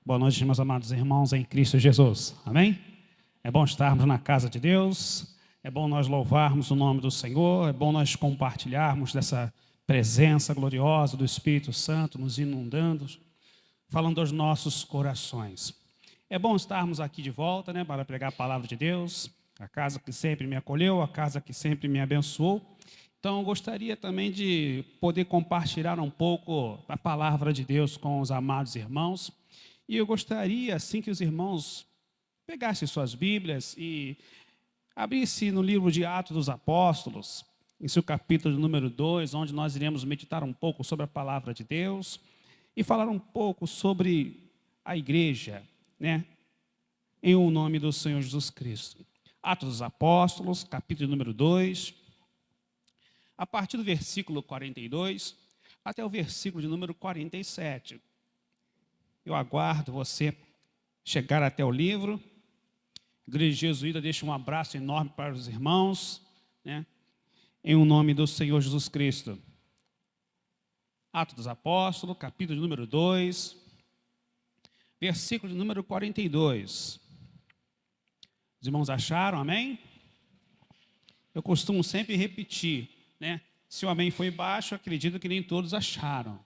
Boa noite, meus amados irmãos em Cristo Jesus. Amém? É bom estarmos na casa de Deus, é bom nós louvarmos o nome do Senhor, é bom nós compartilharmos dessa presença gloriosa do Espírito Santo nos inundando, falando aos nossos corações. É bom estarmos aqui de volta, para pregar a palavra de Deus, a casa que sempre me acolheu, a casa que sempre me abençoou. Então, eu gostaria também de poder compartilhar um pouco da palavra de Deus com os amados irmãos. E eu gostaria, assim, que os irmãos pegassem suas Bíblias e abrissem no livro de Atos dos Apóstolos, em seu capítulo número 2, onde nós iremos meditar um pouco sobre a palavra de Deus e falar um pouco sobre a igreja, em o nome do Senhor Jesus Cristo. Atos dos Apóstolos, capítulo número 2, a partir do versículo 42 até o versículo de número 47. Eu aguardo você chegar até o livro. Igreja Jesuíta deixa um abraço enorme para os irmãos, em o nome do Senhor Jesus Cristo. Atos dos Apóstolos, capítulo número 2, versículo de número 42. Os irmãos acharam, amém? Eu costumo sempre repetir, Se o amém foi baixo, acredito que nem todos acharam,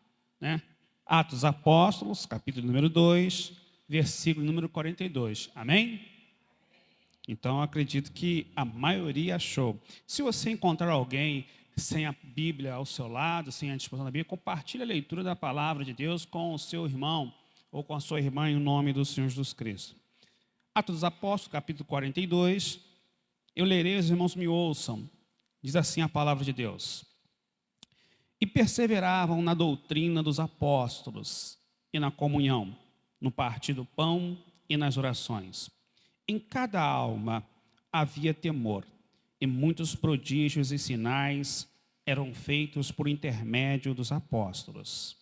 Atos dos Apóstolos, capítulo número 2, versículo número 42. Amém? Então, eu acredito que a maioria achou. Se você encontrar alguém sem a Bíblia ao seu lado, sem a disposição da Bíblia, compartilhe a leitura da palavra de Deus com o seu irmão ou com a sua irmã em nome do Senhor Jesus Cristo. Atos dos Apóstolos, capítulo 42. Eu lerei, os irmãos me ouçam. Diz assim a palavra de Deus. E perseveravam na doutrina dos apóstolos e na comunhão, no partir do pão e nas orações. Em cada alma havia temor, e muitos prodígios e sinais eram feitos por intermédio dos apóstolos.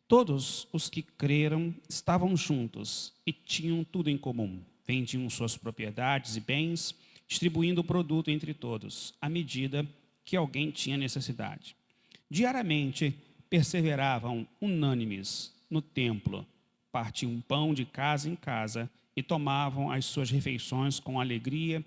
Todos os que creram estavam juntos e tinham tudo em comum. Vendiam suas propriedades e bens, distribuindo o produto entre todos, à medida que alguém tinha necessidade. Diariamente perseveravam unânimes no templo, partiam pão de casa em casa e tomavam as suas refeições com alegria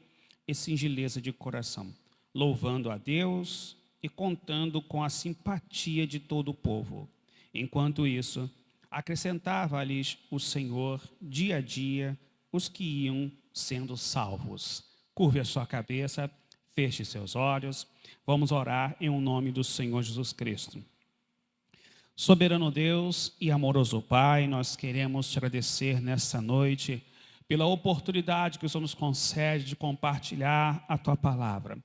e singeleza de coração, louvando a Deus e contando com a simpatia de todo o povo. Enquanto isso, acrescentava-lhes o Senhor dia a dia os que iam sendo salvos. Curve a sua cabeça, feche seus olhos. Vamos orar em nome do Senhor Jesus Cristo. Soberano Deus e amoroso Pai, nós queremos te agradecer nessa noite pela oportunidade que o Senhor nos concede de compartilhar a tua palavra.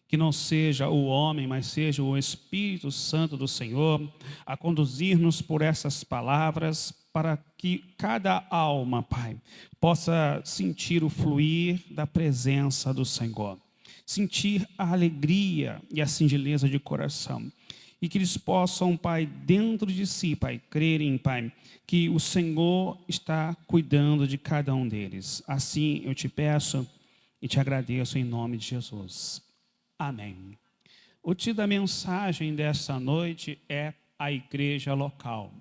Que não seja o homem, mas seja o Espírito Santo do Senhor a conduzir-nos por essas palavras, para que cada alma, Pai, possa sentir o fluir da presença do Senhor, sentir a alegria e a singeleza de coração, e que eles possam, Pai, dentro de si, Pai, crerem, Pai, que o Senhor está cuidando de cada um deles. Assim eu te peço e te agradeço em nome de Jesus. Amém. O título da mensagem dessa noite é a igreja local.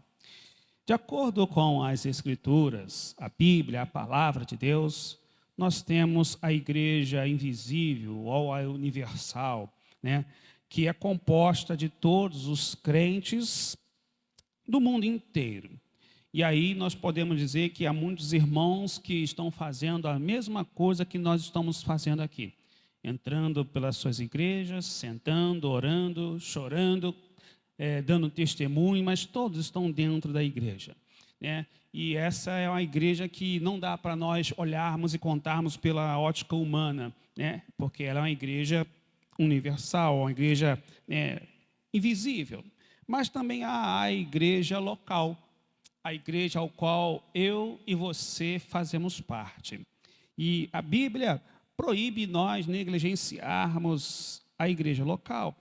De acordo com as Escrituras, a Bíblia, a palavra de Deus, nós temos a igreja invisível ou a universal, que é composta de todos os crentes do mundo inteiro. E aí nós podemos dizer que há muitos irmãos que estão fazendo a mesma coisa que nós estamos fazendo aqui. Entrando pelas suas igrejas, sentando, orando, chorando, dando testemunho, mas todos estão dentro da igreja. E essa é uma igreja que não dá para nós olharmos e contarmos pela ótica humana, porque ela é uma igreja universal, uma igreja invisível. Mas também há a igreja local, a igreja ao qual eu e você fazemos parte. E a Bíblia proíbe nós negligenciarmos a igreja local.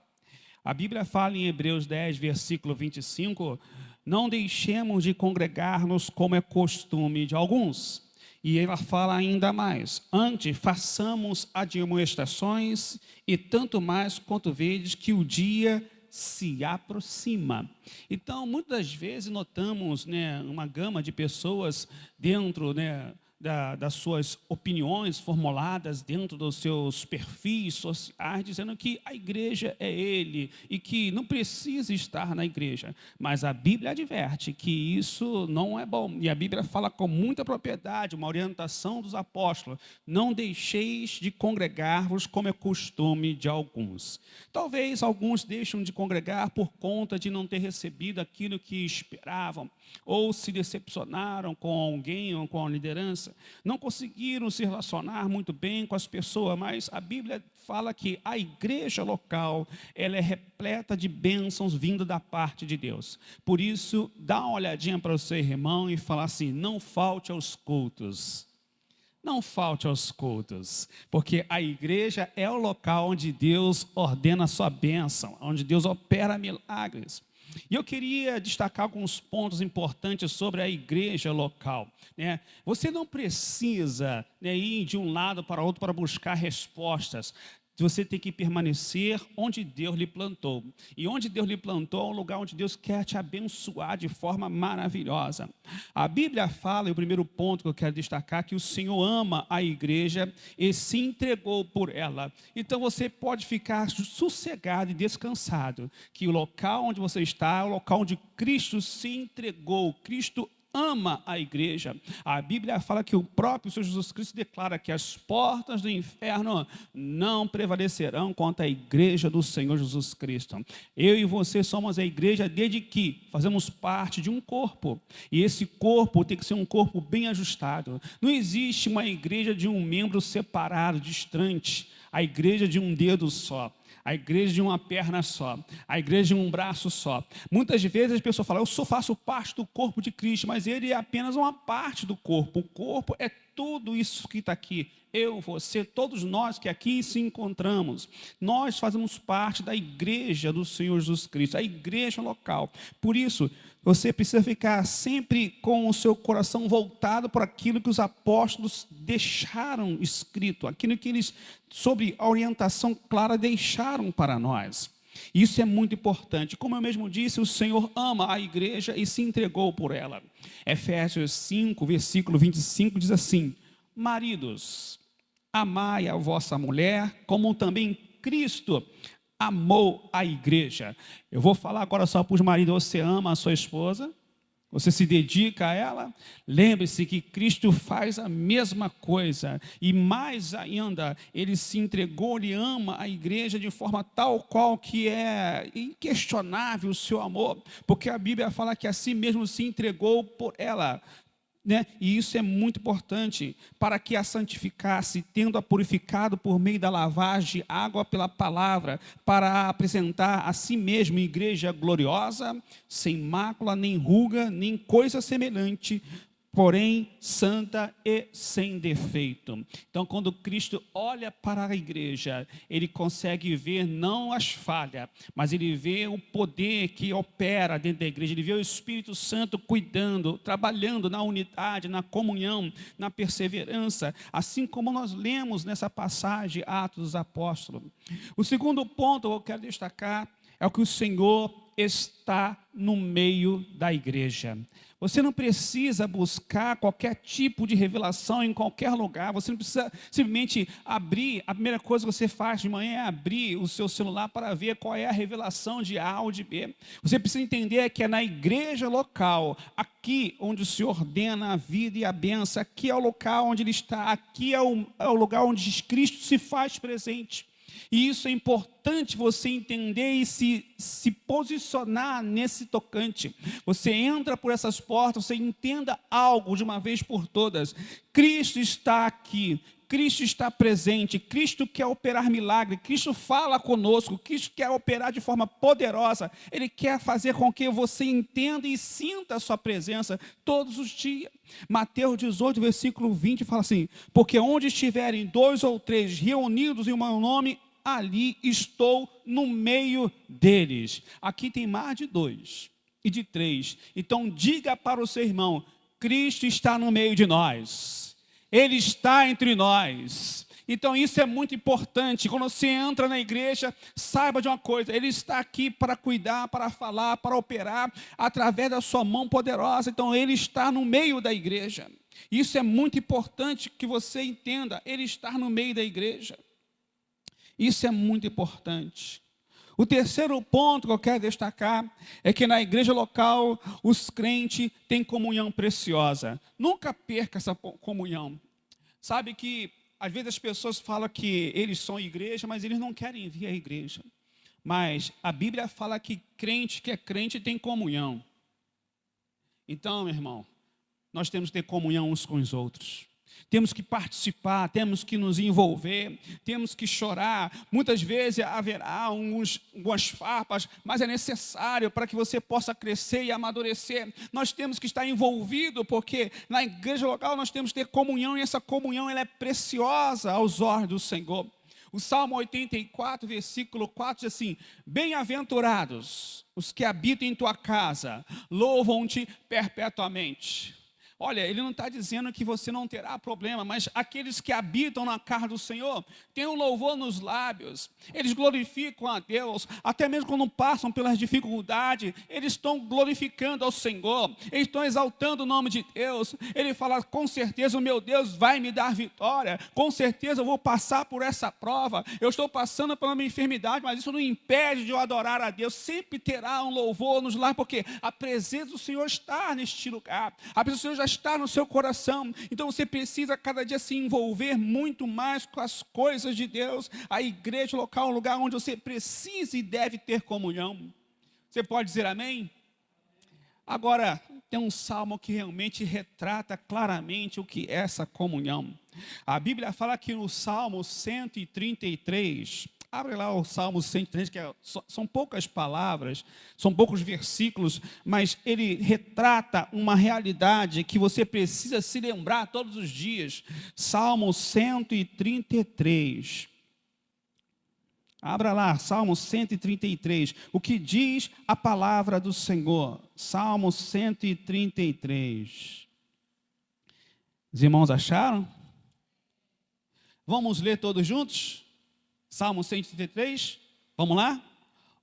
A Bíblia fala em Hebreus 10, versículo 25, não deixemos de congregar-nos como é costume de alguns. E ela fala ainda mais, antes façamos admoestações e tanto mais quanto vedes que o dia se aproxima. Então, muitas vezes notamos, né, uma gama de pessoas dentro, né, das suas opiniões formuladas dentro dos seus perfis sociais, dizendo que a igreja é ele e que não precisa estar na igreja. Mas a Bíblia adverte que isso não é bom. E a Bíblia fala com muita propriedade, uma orientação dos apóstolos: não deixeis de congregar-vos como é costume de alguns. Talvez alguns deixam de congregar por conta de não ter recebido aquilo que esperavam, ou se decepcionaram com alguém ou com a liderança, não conseguiram se relacionar muito bem com as pessoas, mas a Bíblia fala que a igreja local, ela é repleta de bênçãos vindas da parte de Deus. Por isso, dá uma olhadinha para o seu irmão e fala assim: não falte aos cultos. Não falte aos cultos, porque a igreja é o local onde Deus ordena a sua bênção, onde Deus opera milagres. E eu queria destacar alguns pontos importantes sobre a igreja local, né? Você não precisa, né, ir de um lado para outro para buscar respostas. Você tem que permanecer onde Deus lhe plantou. E onde Deus lhe plantou é um lugar onde Deus quer te abençoar de forma maravilhosa. A Bíblia fala, e o primeiro ponto que eu quero destacar, que o Senhor ama a igreja e se entregou por ela. Então você pode ficar sossegado e descansado, que o local onde você está é o local onde Cristo se entregou. Cristo ama a igreja. A Bíblia fala que o próprio Senhor Jesus Cristo declara que as portas do inferno não prevalecerão contra a igreja do Senhor Jesus Cristo. Eu e você somos a igreja desde que fazemos parte de um corpo. E esse corpo tem que ser um corpo bem ajustado. Não existe uma igreja de um membro separado, distante. A igreja de um dedo só. A igreja de uma perna só, a igreja de um braço só. Muitas vezes as pessoas falam: eu só faço parte do corpo de Cristo, mas ele é apenas uma parte do corpo. O corpo é tudo isso que está aqui. Eu, você, todos nós que aqui se encontramos, nós fazemos parte da igreja do Senhor Jesus Cristo, a igreja local. Por isso, você precisa ficar sempre com o seu coração voltado para aquilo que os apóstolos deixaram escrito, aquilo que eles, sobre a orientação clara, deixaram para nós. Isso é muito importante. Como eu mesmo disse, o Senhor ama a igreja e se entregou por ela. Efésios 5, versículo 25, diz assim: maridos, amai a vossa mulher, como também Cristo amou a igreja. Eu vou falar agora só para os maridos: você ama a sua esposa? Você se dedica a ela? Lembre-se que Cristo faz a mesma coisa. E mais ainda, ele se entregou, ele ama a igreja de forma tal qual que é inquestionável o seu amor. Porque a Bíblia fala que assim mesmo se entregou por ela, né? E isso é muito importante para que a santificasse, tendo-a purificado por meio da lavagem de água pela palavra, para apresentar a si mesmo igreja gloriosa, sem mácula, nem ruga, nem coisa semelhante, porém santa e sem defeito. Então, quando Cristo olha para a igreja, ele consegue ver não as falhas, mas ele vê o poder que opera dentro da igreja. Ele vê o Espírito Santo cuidando, trabalhando na unidade, na comunhão, na perseverança, assim como nós lemos nessa passagem, Atos dos Apóstolos. O segundo ponto que eu quero destacar é o que o Senhor está no meio da igreja. Você não precisa buscar qualquer tipo de revelação em qualquer lugar. Você não precisa simplesmente abrir. A primeira coisa que você faz de manhã é abrir o seu celular para ver qual é a revelação de A ou de B. Você precisa entender que é na igreja local, aqui onde o Senhor ordena a vida e a bênção. Aqui é o local onde Ele está. Aqui é o lugar onde Cristo se faz presente. E isso é importante você entender e se posicionar nesse tocante. Você entra por essas portas, você entenda algo de uma vez por todas. Cristo está aqui, Cristo está presente, Cristo quer operar milagre, Cristo fala conosco, Cristo quer operar de forma poderosa. Ele quer fazer com que você entenda e sinta a sua presença todos os dias. Mateus 18, versículo 20 fala assim: porque onde estiverem 2 ou 3 reunidos em o meu nome, ali estou no meio deles. Aqui tem mais de 2 e de 3. Então diga para o seu irmão: Cristo está no meio de nós. Ele está entre nós. Então isso é muito importante. Quando você entra na igreja, saiba de uma coisa: Ele está aqui para cuidar, para falar, para operar através da sua mão poderosa. Então Ele está no meio da igreja. Isso é muito importante que você entenda. Ele está no meio da igreja. Isso é muito importante. O terceiro ponto que eu quero destacar é que na igreja local os crentes têm comunhão preciosa. Nunca perca essa comunhão. Sabe que às vezes as pessoas falam que eles são igreja, mas eles não querem vir à igreja. Mas a Bíblia fala que é crente tem comunhão. Então, meu irmão, nós temos que ter comunhão uns com os outros. Temos que participar, temos que nos envolver, temos que chorar. Muitas vezes haverá algumas farpas, mas é necessário para que você possa crescer e amadurecer. Nós temos que estar envolvido, porque na igreja local nós temos que ter comunhão, e essa comunhão ela é preciosa aos olhos do Senhor. O Salmo 84, versículo 4 diz assim: bem-aventurados os que habitam em tua casa, louvam-te perpetuamente. Olha, ele não está dizendo que você não terá problema, mas aqueles que habitam na casa do Senhor têm um louvor nos lábios, eles glorificam a Deus, até mesmo quando passam pelas dificuldades, eles estão glorificando ao Senhor, eles estão exaltando o nome de Deus. Ele fala: com certeza o meu Deus vai me dar vitória, com certeza eu vou passar por essa prova, eu estou passando por uma enfermidade, mas isso não impede de eu adorar a Deus. Sempre terá um louvor nos lábios, porque a presença do Senhor está neste lugar, a presença do Senhor já está no seu coração. Então você precisa cada dia se envolver muito mais com as coisas de Deus. A igreja local é um lugar onde você precisa e deve ter comunhão. Você pode dizer amém? Agora, tem um salmo que realmente retrata claramente o que é essa comunhão. A Bíblia fala que no Salmo 133, abre lá o Salmo 103, que são poucas palavras, são poucos versículos, mas ele retrata uma realidade que você precisa se lembrar todos os dias. Salmo 133. Abra lá, Salmo 133. O que diz a palavra do Senhor? Salmo 133. Os irmãos acharam? Vamos ler todos juntos? Salmo 133, vamos lá?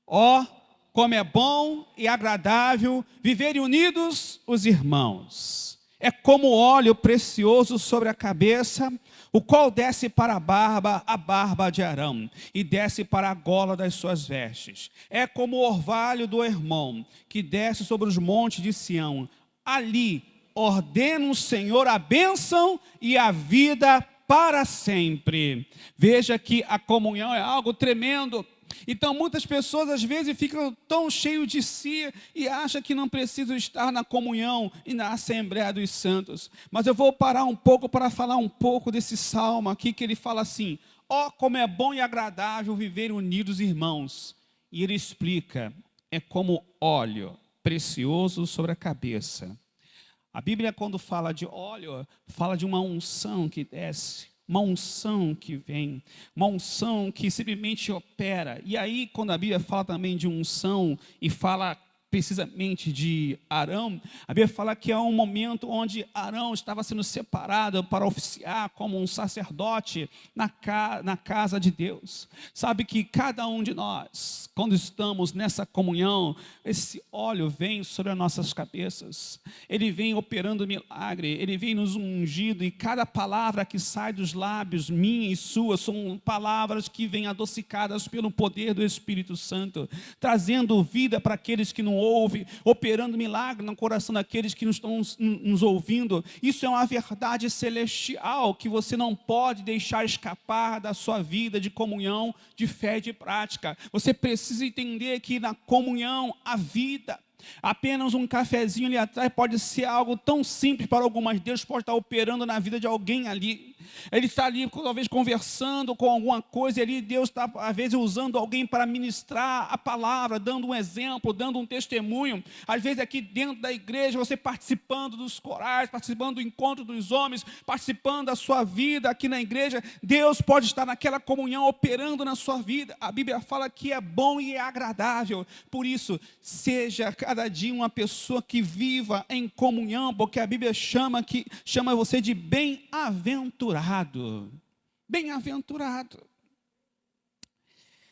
Ó, como é bom e agradável viverem unidos os irmãos. É como óleo precioso sobre a cabeça, o qual desce para a barba de Arão, e desce para a gola das suas vestes. É como o orvalho do Hermon, que desce sobre os montes de Sião. Ali ordena o Senhor a bênção e a vida para sempre. Veja que a comunhão é algo tremendo. Então muitas pessoas às vezes ficam tão cheios de si e acham que não precisam estar na comunhão e na Assembleia dos Santos. Mas eu vou parar um pouco para falar um pouco desse salmo aqui, que ele fala assim: ó, como é bom e agradável viver unidos irmãos. E ele explica: é como óleo precioso sobre a cabeça. A Bíblia, quando fala de óleo, fala de uma unção que desce, uma unção que vem, uma unção que simplesmente opera. E aí, quando a Bíblia fala também de unção e fala precisamente de Arão, a Bíblia fala que é um momento onde Arão estava sendo separado para oficiar como um sacerdote na casa de Deus. Sabe que cada um de nós, quando estamos nessa comunhão, esse óleo vem sobre as nossas cabeças, ele vem operando milagre, ele vem nos ungindo, e cada palavra que sai dos lábios, minha e sua, são palavras que vêm adocicadas pelo poder do Espírito Santo, trazendo vida para aqueles que não ouvem, operando milagre no coração daqueles que não estão nos ouvindo. Isso é uma verdade celestial que você não pode deixar escapar da sua vida de comunhão, de fé e de prática. Você precisa entender que na comunhão a vida, apenas um cafezinho ali atrás pode ser algo tão simples para algumas. Deus pode estar operando na vida de alguém ali. Ele está ali, talvez, conversando com alguma coisa, e ali Deus está, às vezes, usando alguém para ministrar a palavra, dando um exemplo, dando um testemunho. Às vezes, aqui dentro da igreja, você participando dos corais, participando do encontro dos homens, participando da sua vida aqui na igreja, Deus pode estar naquela comunhão operando na sua vida. A Bíblia fala que é bom e é agradável. Por isso, seja cada dia uma pessoa que viva em comunhão, porque a Bíblia chama você de bem-aventurado. Bem-aventurado.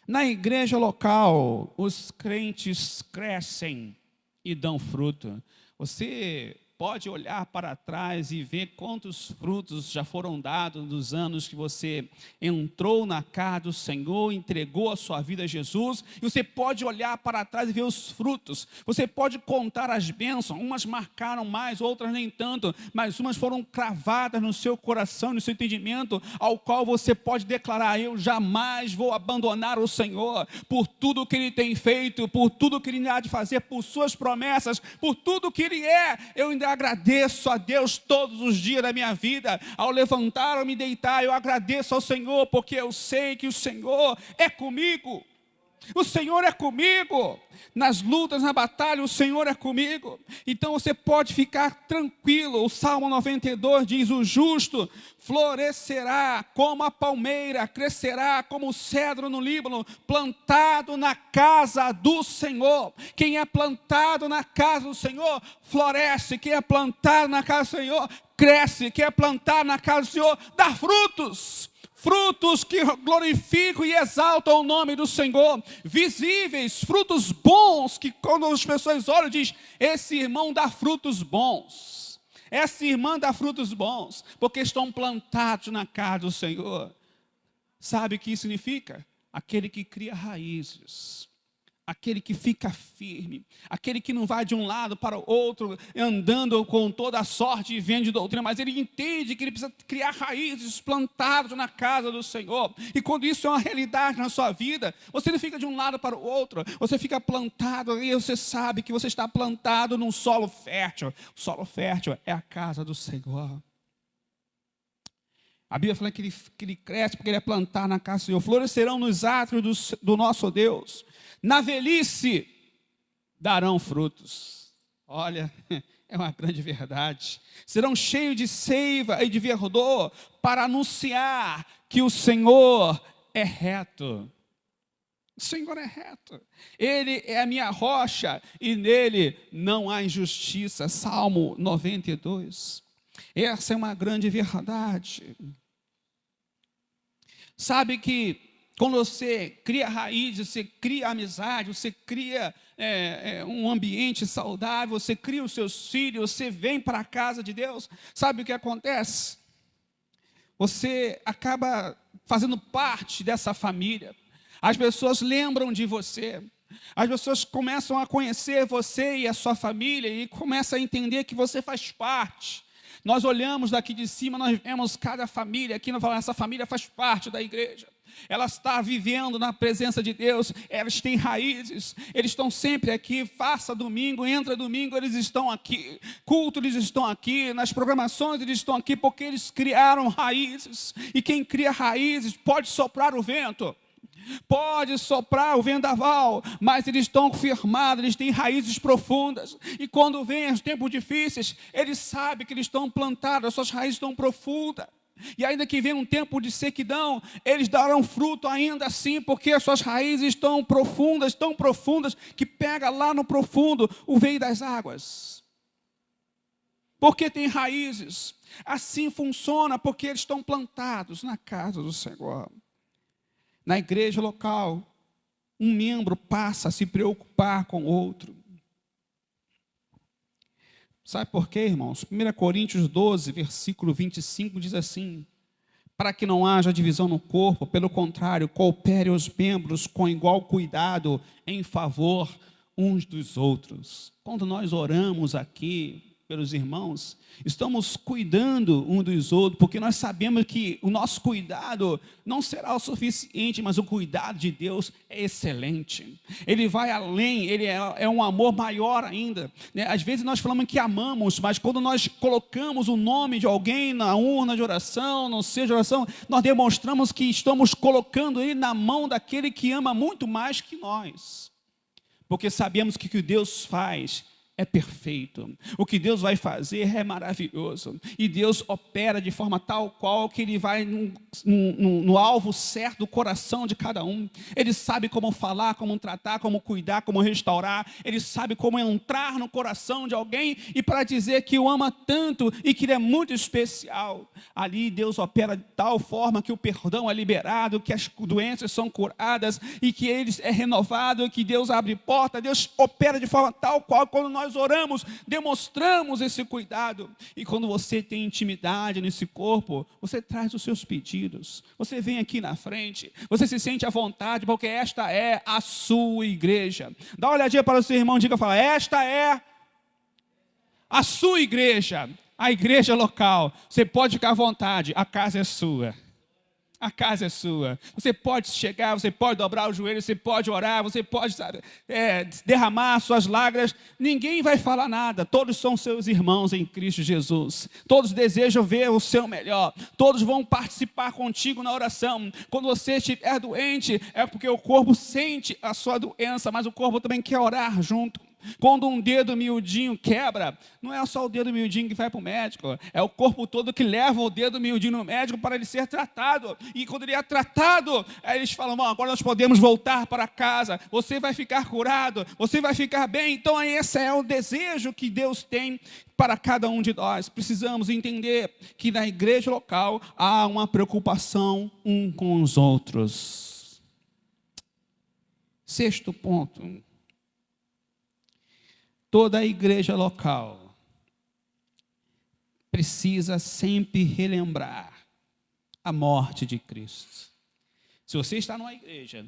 Na igreja local, os crentes crescem e dão fruto. Você pode olhar para trás e ver quantos frutos já foram dados nos anos que você entrou na casa do Senhor, entregou a sua vida a Jesus, e você pode olhar para trás e ver os frutos. Você pode contar as bênçãos, umas marcaram mais, outras nem tanto, mas umas foram cravadas no seu coração, no seu entendimento, ao qual você pode declarar: eu jamais vou abandonar o Senhor, por tudo que Ele tem feito, por tudo que Ele há de fazer, por suas promessas, por tudo que Ele é. Eu ainda agradeço a Deus todos os dias da minha vida. Ao levantar ou me deitar, eu agradeço ao Senhor, porque eu sei que o Senhor é comigo. O Senhor é comigo. Nas lutas, na batalha, o Senhor é comigo. Então você pode ficar tranquilo. O Salmo 92 diz: o justo florescerá como a palmeira, crescerá como o cedro no Líbano, plantado na casa do Senhor. Quem é plantado na casa do Senhor, floresce. Quem é plantado na casa do Senhor, cresce. Quem é plantado na casa do Senhor, dá frutos. Frutos que glorificam e exaltam o nome do Senhor, visíveis, frutos bons, que quando as pessoas olham, diz: esse irmão dá frutos bons, essa irmã dá frutos bons, porque estão plantados na casa do Senhor. Sabe o que isso significa? Aquele que cria raízes, aquele que fica firme, aquele que não vai de um lado para o outro, andando com toda a sorte e vendo de doutrina, mas ele entende que ele precisa criar raízes plantadas na casa do Senhor. E quando isso é uma realidade na sua vida, você não fica de um lado para o outro, você fica plantado e você sabe que você está plantado num solo fértil. O solo fértil é a casa do Senhor. A Bíblia fala que ele cresce porque ele é plantado na casa do Senhor. Florescerão nos átrios do nosso Deus. Na velhice darão frutos. Olha, é uma grande verdade. Serão cheios de seiva e de verdor para anunciar que o Senhor é reto. O Senhor é reto. Ele é a minha rocha e nele não há injustiça. Salmo 92. Essa é uma grande verdade. Sabe que quando você cria raízes, você cria amizade, você cria um ambiente saudável, você cria os seus filhos, você vem para a casa de Deus, sabe o que acontece? Você acaba fazendo parte dessa família. As pessoas lembram de você. As pessoas começam a conhecer você e a sua família e começam a entender que você faz parte. Nós olhamos daqui de cima, nós vemos cada família aqui, nós falamos: essa família faz parte da igreja. Ela está vivendo na presença de Deus, elas têm raízes, eles estão sempre aqui, faça domingo, entra domingo, eles estão aqui, culto eles estão aqui, nas programações eles estão aqui, porque eles criaram raízes, e quem cria raízes pode soprar o vento, pode soprar o vendaval, mas eles estão firmados, eles têm raízes profundas, e quando vêm os tempos difíceis, eles sabem que eles estão plantados, as suas raízes estão profundas. E ainda que venha um tempo de sequidão, eles darão fruto ainda assim, porque as suas raízes estão profundas, que pega lá no profundo o veio das águas. Porque tem raízes. Assim funciona, porque eles estão plantados na casa do Senhor. Na igreja local, um membro passa a se preocupar com o outro. Sabe por quê, irmãos? 1 Coríntios 12, versículo 25 diz assim: para que não haja divisão no corpo, pelo contrário, cooperem os membros com igual cuidado em favor uns dos outros. Quando nós oramos aqui pelos irmãos, estamos cuidando um dos outros, porque nós sabemos que o nosso cuidado não será o suficiente, mas o cuidado de Deus é excelente. Ele vai além, ele é um amor maior ainda, né? Às vezes nós falamos que amamos, mas quando nós colocamos o nome de alguém na urna de oração, no seja de oração, nós demonstramos que estamos colocando ele na mão daquele que ama muito mais que nós, porque sabemos que o que Deus faz é perfeito. O que Deus vai fazer é maravilhoso. E Deus opera de forma tal qual que Ele vai no alvo certo do coração de cada um. Ele sabe como falar, como tratar, como cuidar, como restaurar. Ele sabe como entrar no coração de alguém e para dizer que o ama tanto e que Ele é muito especial. Ali Deus opera de tal forma que o perdão é liberado, que as doenças são curadas e que Ele é renovado, que Deus abre porta. Deus opera de forma tal qual quando nós oramos, demonstramos esse cuidado. E quando você tem intimidade nesse corpo, você traz os seus pedidos. Você vem aqui na frente, você se sente à vontade, porque esta é a sua igreja. Dá uma olhadinha para o seu irmão e diga, fala, esta é a sua igreja, a igreja local. Você pode ficar à vontade, a casa é sua. A casa é sua. Você pode chegar, você pode dobrar o joelho, você pode orar, você pode derramar suas lágrimas. Ninguém vai falar nada. Todos são seus irmãos em Cristo Jesus. Todos desejam ver o seu melhor. Todos vão participar contigo na oração. Quando você estiver doente, é porque o corpo sente a sua doença, mas o corpo também quer orar junto. Quando um dedo miudinho quebra, não é só o dedo miudinho que vai para o médico, é o corpo todo que leva o dedo miudinho no médico para ele ser tratado. E quando ele é tratado, aí eles falam, bom, agora nós podemos voltar para casa, você vai ficar curado, você vai ficar bem. Então esse é o desejo que Deus tem para cada um de nós. Precisamos entender que na igreja local há uma preocupação um com os outros. Sexto ponto. Toda a igreja local precisa sempre relembrar a morte de Cristo. Se você está numa igreja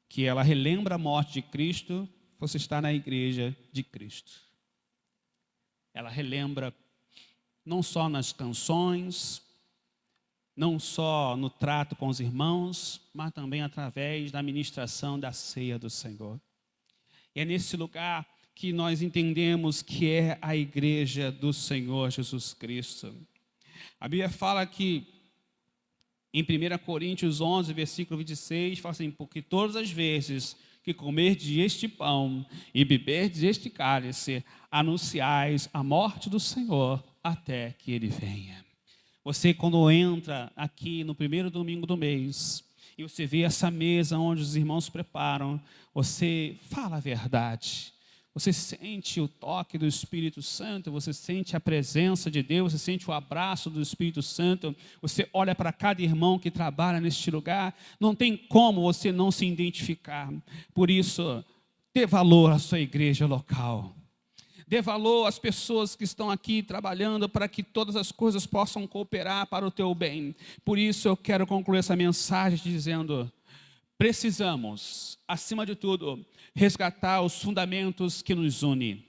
que ela relembra a morte de Cristo, você está na igreja de Cristo. Ela relembra não só nas canções, não só no trato com os irmãos, mas também através da ministração da ceia do Senhor. E é nesse lugar que nós entendemos que é a igreja do Senhor Jesus Cristo. A Bíblia fala que, em 1 Coríntios 11, versículo 26, fala assim, porque todas as vezes que comerdes este pão e beberdes este cálice, anunciais a morte do Senhor até que Ele venha. Você, quando entra aqui no primeiro domingo do mês, e você vê essa mesa onde os irmãos preparam, você fala a verdade. Você sente o toque do Espírito Santo, você sente a presença de Deus, você sente o abraço do Espírito Santo, você olha para cada irmão que trabalha neste lugar, não tem como você não se identificar. Por isso, dê valor à sua igreja local. Dê valor às pessoas que estão aqui trabalhando para que todas as coisas possam cooperar para o teu bem. Por isso eu quero concluir essa mensagem dizendo, precisamos, acima de tudo, resgatar os fundamentos que nos unem.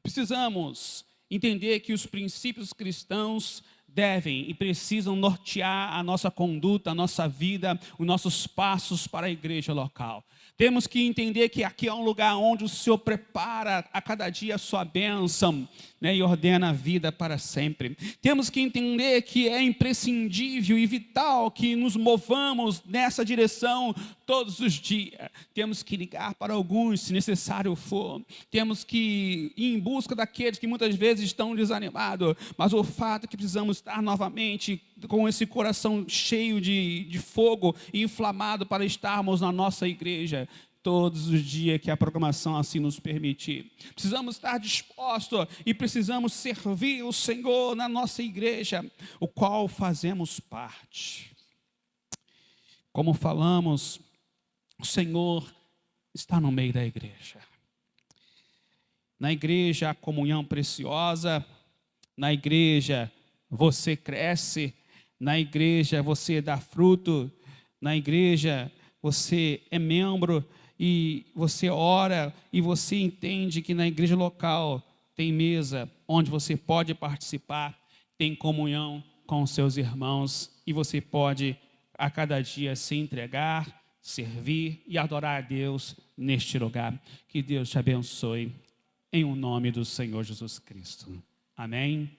Precisamos entender que os princípios cristãos devem e precisam nortear a nossa conduta, a nossa vida, os nossos passos para a igreja local. Temos que entender que aqui é um lugar onde o Senhor prepara a cada dia a sua bênção, né, e ordena a vida para sempre. Temos que entender que é imprescindível e vital que nos movamos nessa direção todos os dias. Temos que ligar para alguns, se necessário for. Temos que ir em busca daqueles que muitas vezes estão desanimados. Mas o fato é que precisamos estar novamente com esse coração cheio de fogo e inflamado para estarmos na nossa igreja todos os dias que a programação assim nos permitir. Precisamos estar dispostos e precisamos servir o Senhor na nossa igreja, o qual fazemos parte. Como falamos, o Senhor está no meio da igreja. Na igreja, a comunhão preciosa. Na igreja, você cresce. Na igreja, você dá fruto. Na igreja, você é membro e você ora e você entende que na igreja local tem mesa onde você pode participar, tem comunhão com os seus irmãos e você pode a cada dia se entregar, servir e adorar a Deus neste lugar. Que Deus te abençoe em o nome do Senhor Jesus Cristo. Amém.